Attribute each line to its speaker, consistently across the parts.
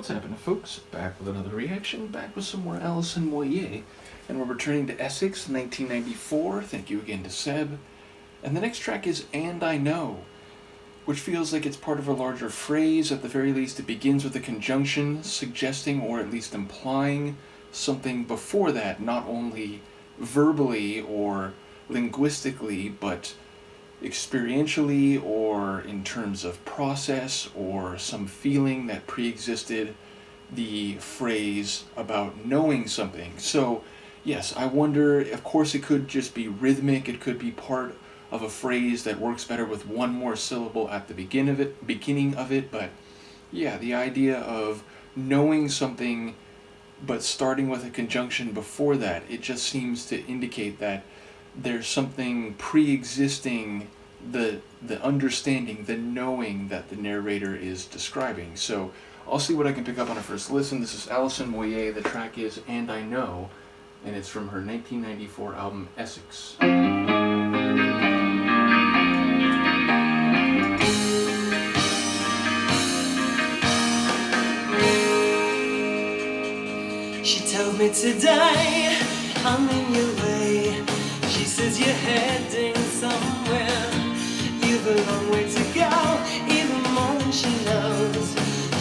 Speaker 1: What's happening, folks? Back with another reaction, back with some more Alison Moyet, and we're returning to Essex, 1994. Thank you again to Seb. And the next track is And I Know, which feels like it's part of a larger phrase. At the very least, it begins with a conjunction, suggesting or at least implying something before that, not only verbally or linguistically, but experientially or in terms of process or some feeling that pre-existed the phrase about knowing something. So yes, I wonder, of course it could just be rhythmic, it could be part of a phrase that works better with one more syllable at the beginning of it, but yeah, the idea of knowing something but starting with a conjunction before that, it just seems to indicate that there's something pre-existing the understanding, the knowing that the narrator is describing. So I'll see what I can pick up on a first listen. This is Alison Moyet. The track is And I Know, and it's from her 1994 album Essex.
Speaker 2: She told me today I'm in your way. She says you're heading somewhere. You've a long way to go, even more than she knows.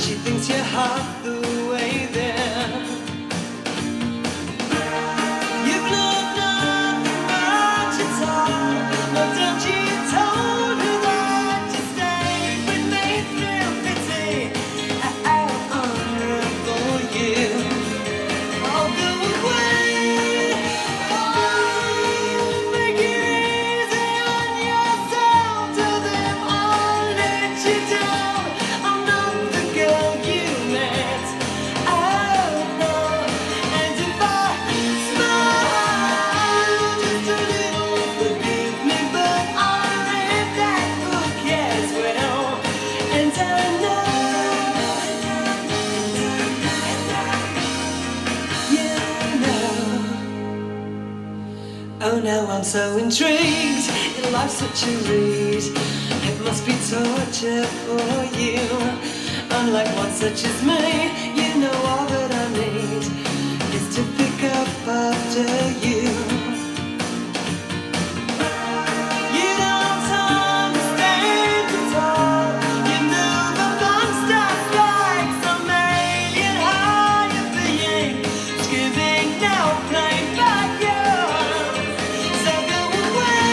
Speaker 2: She thinks you're half the way there. You've learned nothing much at all. No, don't you told her that you stayed with me through pity. I'm for you. I'll go away. Oh, make it easy on yourself. Tell them I'll let you down. I'm not the girl you met. Oh no. And if I smile just a little, forgive me, but I read that book as well. And I know. Oh now I'm so intrigued. In life's such a read. It must be torture for you. Unlike one such as me, you know all that I need is to pick up after you. You don't understand at all. You know the monster's like some alien higher being, screaming now, playing back yours. So go away.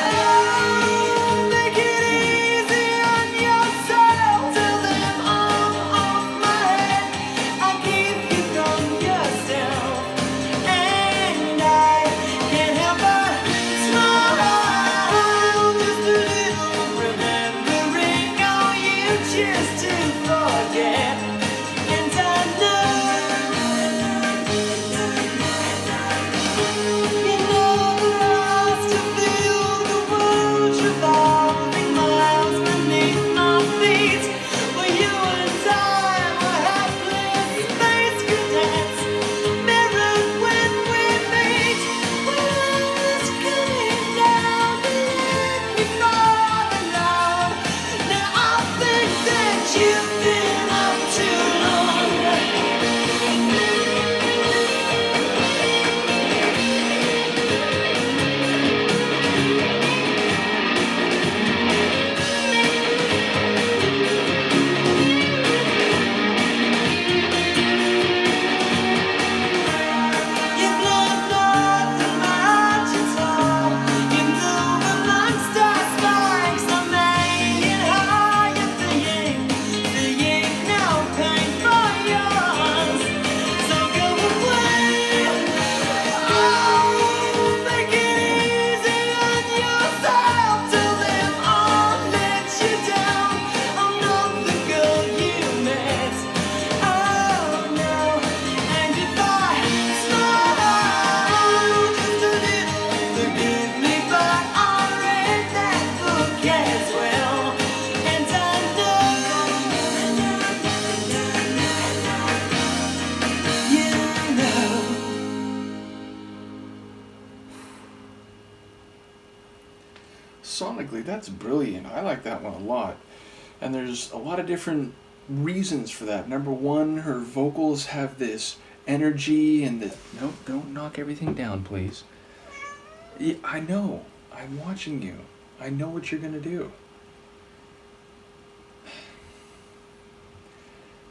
Speaker 2: Oh, make it easy on yourself. Tell them I'm off my head. I'll keep you from yourself. And I can't help but smile just a little, remembering all you choose to forget. And I know you never asked to feel the world revolving miles beneath my feet. Well, you and I were helpless space cadets, mirrored when we meet. When I was coming down to let me fall alone. Now I think that you've been up too long. You've learned nothing much at all. You know the monster's like some alien higher being, seeing no pain for yours. So go away. Oh, make it easy on yourself. Tell them I'll let you down. I'm not the girl you met. Oh no. And if I smile just a little, forgive me, but I read that book as well. And I know, you know.
Speaker 1: Sonically, that's brilliant. I like that one a lot. And there's a lot of different reasons for that. Number one, her vocals have this energy and the... Nope, don't knock everything down, please. Yeah, I know. I'm watching you. I know what you're going to do.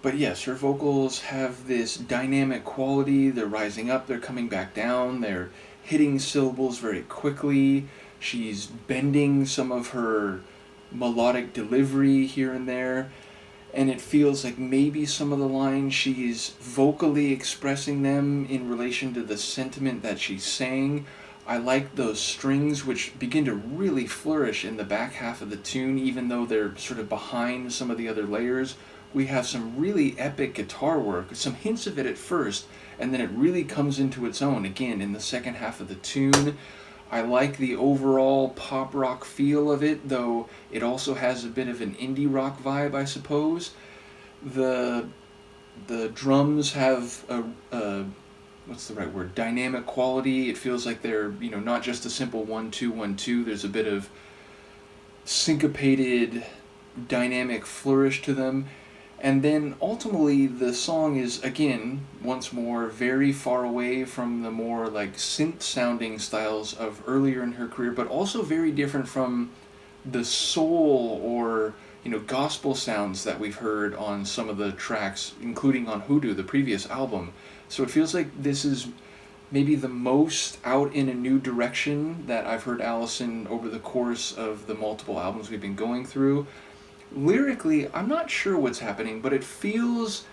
Speaker 1: But yes, her vocals have this dynamic quality. They're rising up, they're coming back down, they're hitting syllables very quickly. She's bending some of her melodic delivery here and there. And it feels like maybe some of the lines she's vocally expressing them in relation to the sentiment that she's saying. I like those strings, which begin to really flourish in the back half of the tune, even though they're sort of behind some of the other layers. We have some really epic guitar work, some hints of it at first, and then it really comes into its own again in the second half of the tune. I like the overall pop rock feel of it, though it also has a bit of an indie rock vibe, I suppose. The drums have a what's the right word? Dynamic quality. It feels like they're, not just a simple 1-2-1-2. There's a bit of syncopated dynamic flourish to them. And then ultimately the song is, again, once more, very far away from the more like synth-sounding styles of earlier in her career, but also very different from the soul or, gospel sounds that we've heard on some of the tracks, including on Hoodoo, the previous album. So it feels like this is maybe the most out in a new direction that I've heard Alison over the course of the multiple albums we've been going through. Lyrically, I'm not sure what's happening, but it feels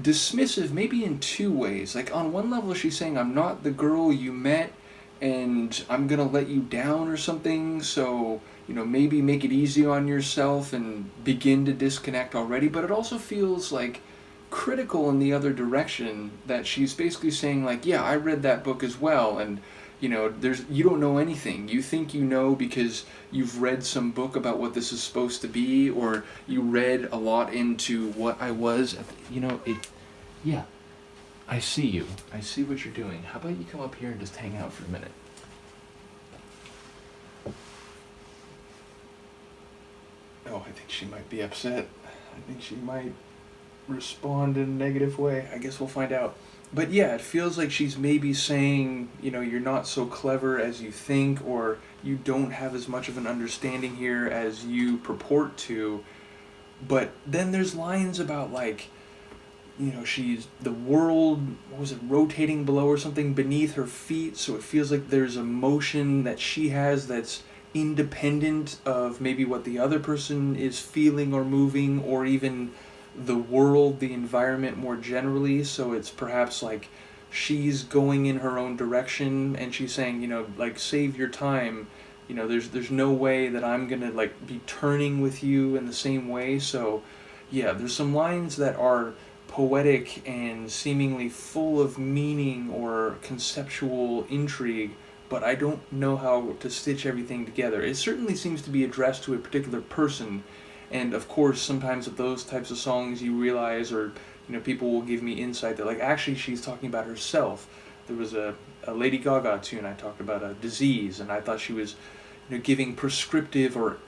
Speaker 1: dismissive maybe in two ways. Like on one level she's saying, I'm not the girl you met and I'm gonna let you down or something, so maybe make it easy on yourself and begin to disconnect already. But it also feels like critical in the other direction, that she's basically saying like, yeah, I read that book as well, and you don't know anything. You think you know because you've read some book about what this is supposed to be, or you read a lot into what I was. Yeah, I see you. I see what you're doing. How about you come up here and just hang out for a minute? Oh, I think she might be upset. I think she might respond in a negative way. I guess we'll find out. But yeah, it feels like she's maybe saying, you're not so clever as you think, or you don't have as much of an understanding here as you purport to. But then there's lines about like, she's the world, what was it, rotating below or something beneath her feet. So it feels like there's a motion that she has that's independent of maybe what the other person is feeling or moving, or even the world, the environment more generally. So it's perhaps like she's going in her own direction and she's saying, like, save your time. There's no way that I'm gonna like be turning with you in the same way. So yeah, there's some lines that are poetic and seemingly full of meaning or conceptual intrigue, but I don't know how to stitch everything together. It certainly seems to be addressed to a particular person. And of course, sometimes with those types of songs you realize, or people will give me insight that like actually she's talking about herself. There was a Lady Gaga tune I talked about a disease, and I thought she was giving prescriptive or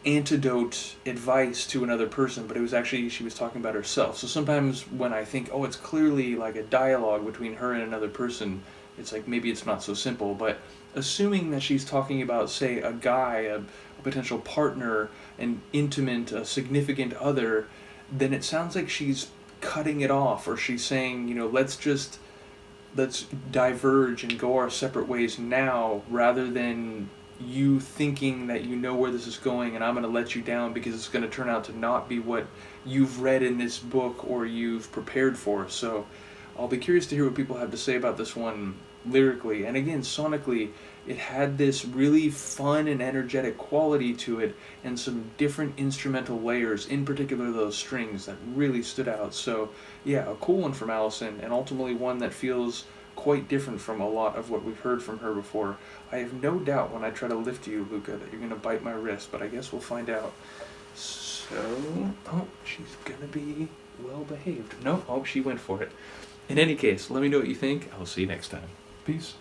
Speaker 1: antidote advice to another person, but it was actually she was talking about herself. So sometimes when I think, oh, it's clearly like a dialogue between her and another person, it's like maybe it's not so simple. But assuming that she's talking about, say, a guy, a potential partner, an intimate, a significant other, then it sounds like she's cutting it off, or she's saying, let's diverge and go our separate ways now, rather than you thinking that you know where this is going and I'm going to let you down because it's going to turn out to not be what you've read in this book or you've prepared for. So I'll be curious to hear what people have to say about this one lyrically. And again, sonically, it had this really fun and energetic quality to it, and some different instrumental layers, in particular those strings, that really stood out. So yeah, a cool one from Alison, and ultimately one that feels quite different from a lot of what we've heard from her before. I have no doubt when I try to lift you, Luca, that you're going to bite my wrist, but I guess we'll find out. So, oh, she's going to be well behaved. No, oh, she went for it. In any case, let me know what you think. I'll see you next time. Peace.